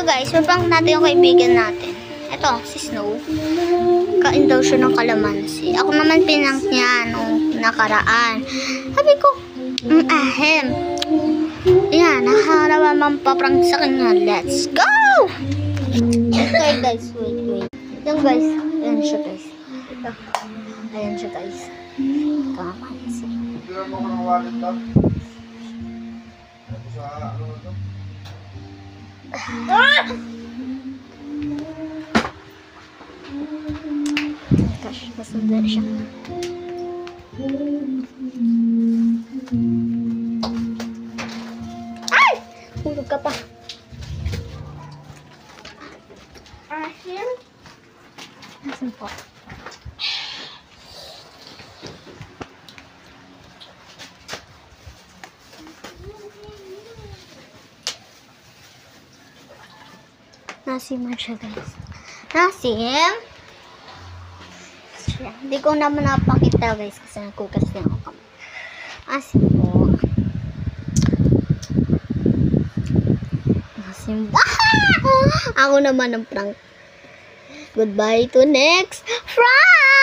guys, prank natin yung kaibigan natin. Ito, si Snow. Kain daw siya ng kalamansi. Ako naman pinank niya nung nakaraan. Sabi ko, ahem. Yan, nakarabang paprank sa kanya. Let's go! Okay guys, wait. Ito guys, ayan siya guys. Ito. Ayan siya guys. Kalamansi. Bigyan mo ko ng wallet lang. Ito sa ano ito? Gosh, masunda siya. Ay! Hulog ka pa. Asin? Asin po. Nasim siya guys. Nasim? Hindi ko naman napakita guys kasi nagkukas din ako kami. Asim po. Nasim. Ako naman ang prank. Goodbye to next prank!